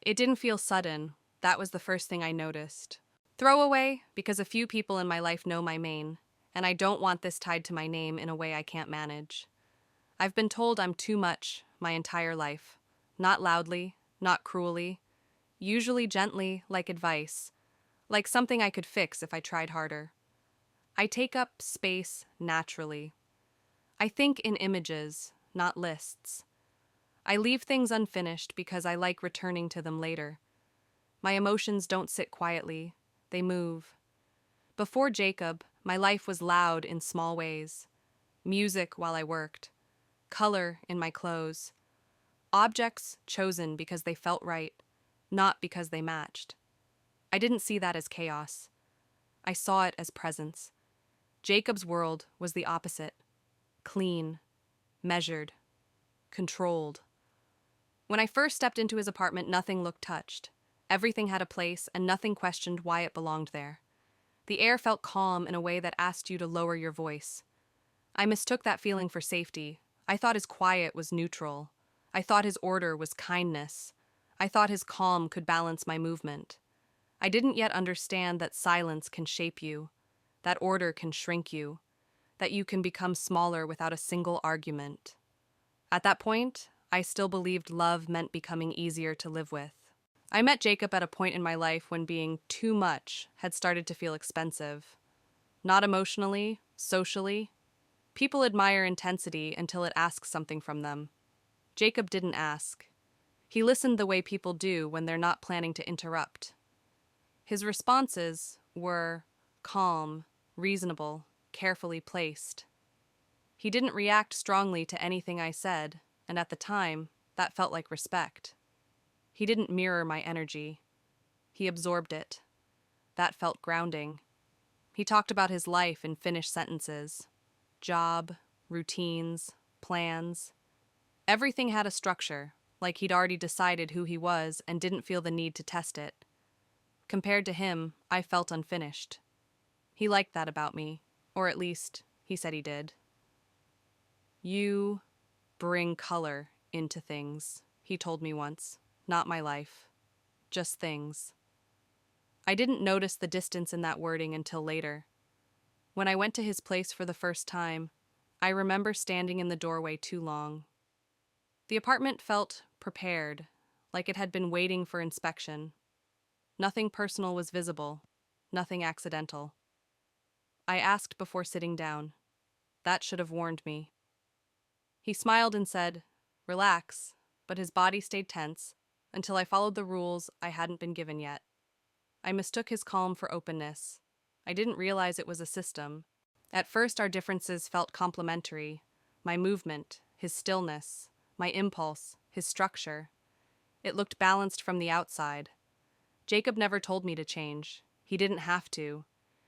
It didn't feel sudden. That was the first thing I noticed. Throwaway, because a few people in my life know my main, and I don't want this tied to my name in a way I can't manage. I've been told I'm too much my entire life. Not loudly, not cruelly, usually gently, like advice, like something I could fix if I tried harder. I take up space naturally. I think in images, not lists. I leave things unfinished because I like returning to them later. My emotions don't sit quietly, they move. Before Jacob, my life was loud in small ways. Music while I worked, color in my clothes, objects chosen because they felt right, not because they matched. I didn't see that as chaos. I saw it as presence. Jacob's world was the opposite. Clean, measured, controlled. When I first stepped into his apartment, nothing looked touched. Everything had a place, and nothing questioned why it belonged there. The air felt calm in a way that asked you to lower your voice. I mistook that feeling for safety. I thought his quiet was neutral. I thought his order was kindness. I thought his calm could balance my movement. I didn't yet understand that silence can shape you, that order can shrink you, that you can become smaller without a single argument. At that point, I still believed love meant becoming easier to live with. I met Jacob at a point in my life when being too much had started to feel expensive. Not emotionally, socially. People admire intensity until it asks something from them. Jacob didn't ask. He listened the way people do when they're not planning to interrupt. His responses were calm, reasonable, carefully placed. He didn't react strongly to anything I said, and at the time, that felt like respect. He didn't mirror my energy. He absorbed it. That felt grounding. He talked about his life in finished sentences. Job, routines, plans. Everything had a structure, like he'd already decided who he was and didn't feel the need to test it. Compared to him, I felt unfinished. He liked that about me, or at least, he said he did. You bring color into things, he told me once. Not my life. Just things. I didn't notice the distance in that wording until later. When I went to his place for the first time, I remember standing in the doorway too long. The apartment felt prepared, like it had been waiting for inspection. Nothing personal was visible, nothing accidental. I asked before sitting down. That should have warned me. He smiled and said, "Relax," but his body stayed tense until I followed the rules I hadn't been given yet. I mistook his calm for openness. I didn't realize it was a system. At first, our differences felt complementary. My movement, his stillness, my impulse, his structure. It looked balanced from the outside. Jacob never told me to change. He didn't have to.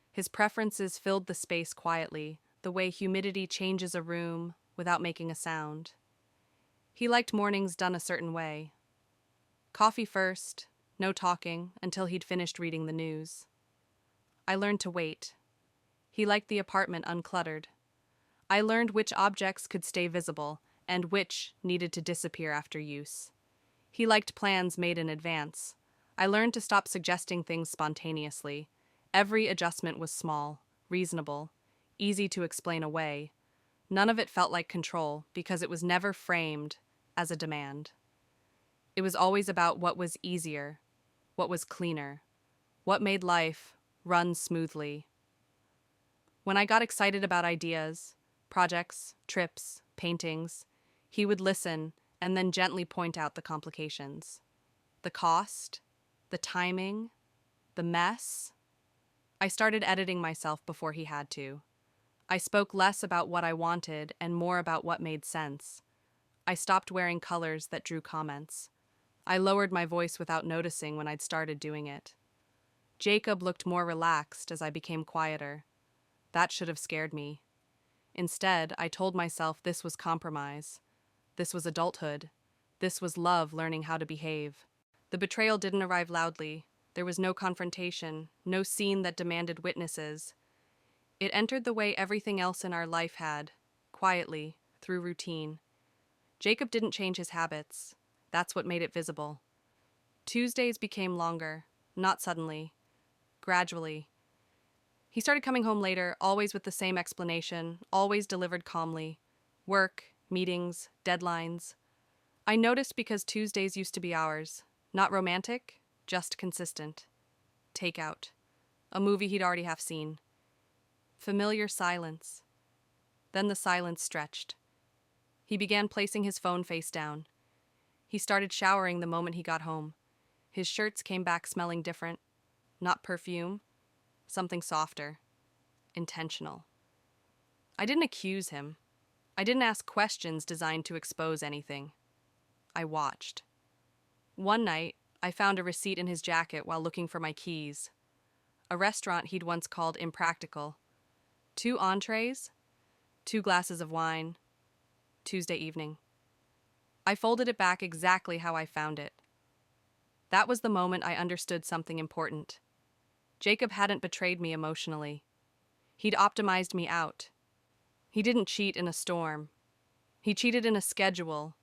His preferences filled the space quietly, the way humidity changes a room without making a sound. He liked mornings done a certain way. Coffee first, no talking until he'd finished reading the news. I learned to wait. He liked the apartment uncluttered. I learned which objects could stay visible and which needed to disappear after use. He liked plans made in advance. I learned to stop suggesting things spontaneously. Every adjustment was small, reasonable, easy to explain away. None of it felt like control because it was never framed as a demand. It was always about what was easier, what was cleaner, what made life run smoothly. When I got excited about ideas, projects, trips, paintings, he would listen and then gently point out the complications. The cost, the timing, the mess. I started editing myself before he had to. I spoke less about what I wanted and more about what made sense. I stopped wearing colors that drew comments. I lowered my voice without noticing when I'd started doing it. Jacob looked more relaxed as I became quieter. That should have scared me. Instead, I told myself this was compromise. This was adulthood. This was love learning how to behave. The betrayal didn't arrive loudly. There was no confrontation, no scene that demanded witnesses. It entered the way everything else in our life had, quietly, through routine. Jacob didn't change his habits. That's what made it visible. Tuesdays became longer, not suddenly, gradually. He started coming home later, always with the same explanation, always delivered calmly. Work, meetings, deadlines. I noticed because Tuesdays used to be ours. Not romantic, just consistent. Takeout. A movie he'd already half seen. Familiar silence. Then the silence stretched. He began placing his phone face down. He started showering the moment he got home. His shirts came back smelling different. Not perfume, something softer. Intentional. I didn't accuse him. I didn't ask questions designed to expose anything. I watched. One night, I found a receipt in his jacket while looking for my keys. A restaurant he'd once called impractical. 2 entrees, 2 glasses of wine, Tuesday evening. I folded it back exactly how I found it. That was the moment I understood something important. Jacob hadn't betrayed me emotionally. He'd optimized me out. He didn't cheat in a storm. He cheated in a schedule.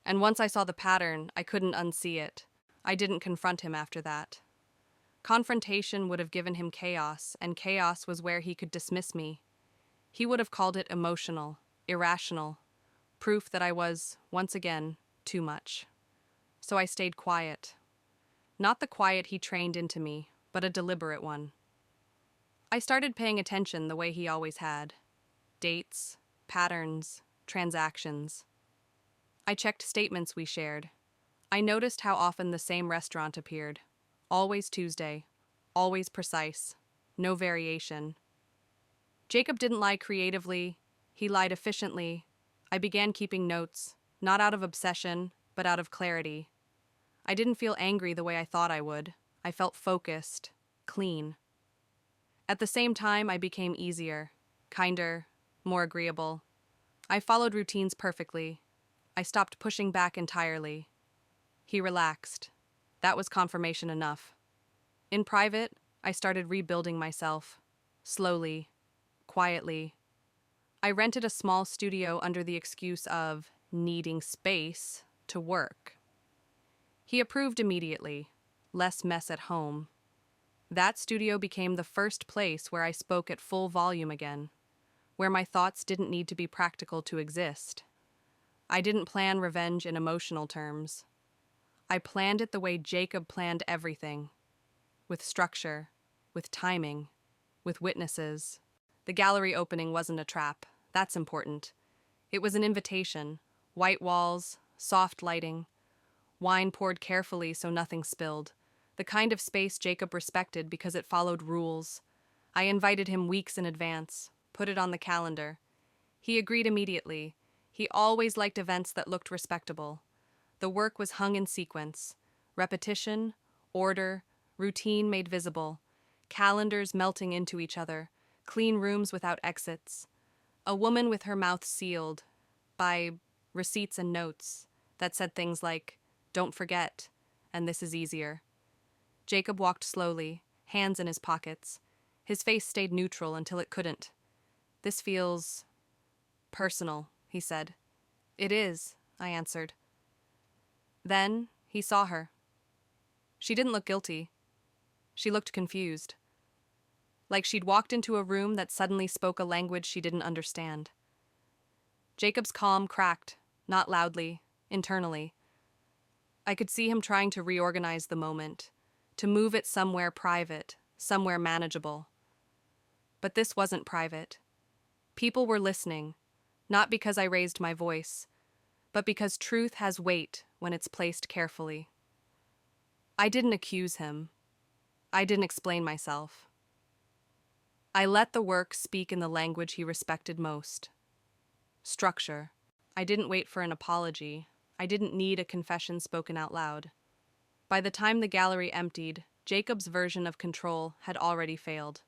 And once I saw the pattern, I couldn't unsee it. I didn't confront him after that. Confrontation would have given him chaos, and chaos was where he could dismiss me. He would have called it emotional, irrational, proof that I was, once again, too much. So I stayed quiet. Not the quiet he trained into me, but a deliberate one. I started paying attention the way he always had. Dates, patterns, transactions. I checked statements we shared. I noticed how often the same restaurant appeared. Always Tuesday. Always precise. No variation. Jacob didn't lie creatively. He lied efficiently. I began keeping notes, not out of obsession, but out of clarity. I didn't feel angry the way I thought I would. I felt focused, clean. At the same time, I became easier, kinder, more agreeable. I followed routines perfectly. I stopped pushing back entirely. He relaxed. That was confirmation enough. In private, I started rebuilding myself. Slowly, quietly. I rented a small studio under the excuse of needing space to work. He approved immediately. Less mess at home. That studio became the first place where I spoke at full volume again, where my thoughts didn't need to be practical to exist. I didn't plan revenge in emotional terms. I planned it the way Jacob planned everything, with structure, with timing, with witnesses. The gallery opening wasn't a trap. That's important. It was an invitation. White walls, soft lighting, wine poured carefully so nothing spilled. The kind of space Jacob respected because it followed rules. I invited him weeks in advance, put it on the calendar. He agreed immediately. He always liked events that looked respectable. The work was hung in sequence. Repetition, order, routine made visible. Calendars melting into each other. Clean rooms without exits. A woman with her mouth sealed by receipts and notes that said things like, "Don't forget," and "This is easier." Jacob walked slowly, hands in his pockets. His face stayed neutral until it couldn't. "This feels personal," he said. "It is," I answered. Then he saw her. She didn't look guilty. She looked confused. Like she'd walked into a room that suddenly spoke a language she didn't understand. Jacob's calm cracked, not loudly, internally. I could see him trying to reorganize the moment, to move it somewhere private, somewhere manageable. But this wasn't private. People were listening, not because I raised my voice, but because truth has weight when it's placed carefully. I didn't accuse him. I didn't explain myself. I let the work speak in the language he respected most. Structure. I didn't wait for an apology. I didn't need a confession spoken out loud. By the time the gallery emptied, Jacob's version of control had already failed.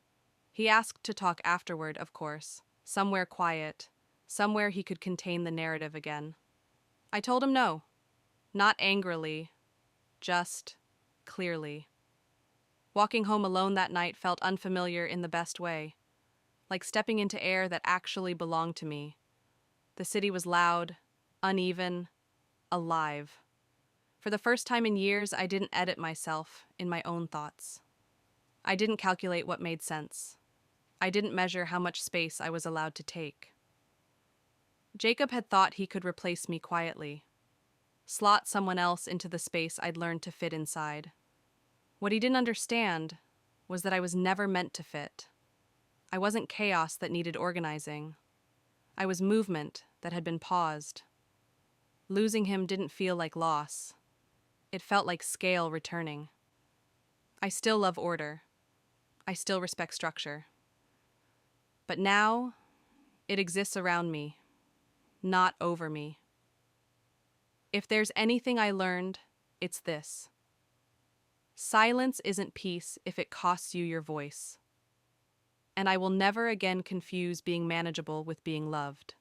He asked to talk afterward, of course, somewhere quiet, somewhere he could contain the narrative again. I told him no, not angrily, just clearly. Walking home alone that night felt unfamiliar in the best way, like stepping into air that actually belonged to me. The city was loud, uneven, alive. For the first time in years, I didn't edit myself in my own thoughts. I didn't calculate what made sense. I didn't measure how much space I was allowed to take. Jacob had thought he could replace me quietly, slot someone else into the space I'd learned to fit inside. What he didn't understand was that I was never meant to fit. I wasn't chaos that needed organizing. I was movement that had been paused. Losing him didn't feel like loss. It felt like scale returning. I still love order. I still respect structure. But now, it exists around me, not over me. If there's anything I learned, it's this. Silence isn't peace if it costs you your voice. And I will never again confuse being manageable with being loved.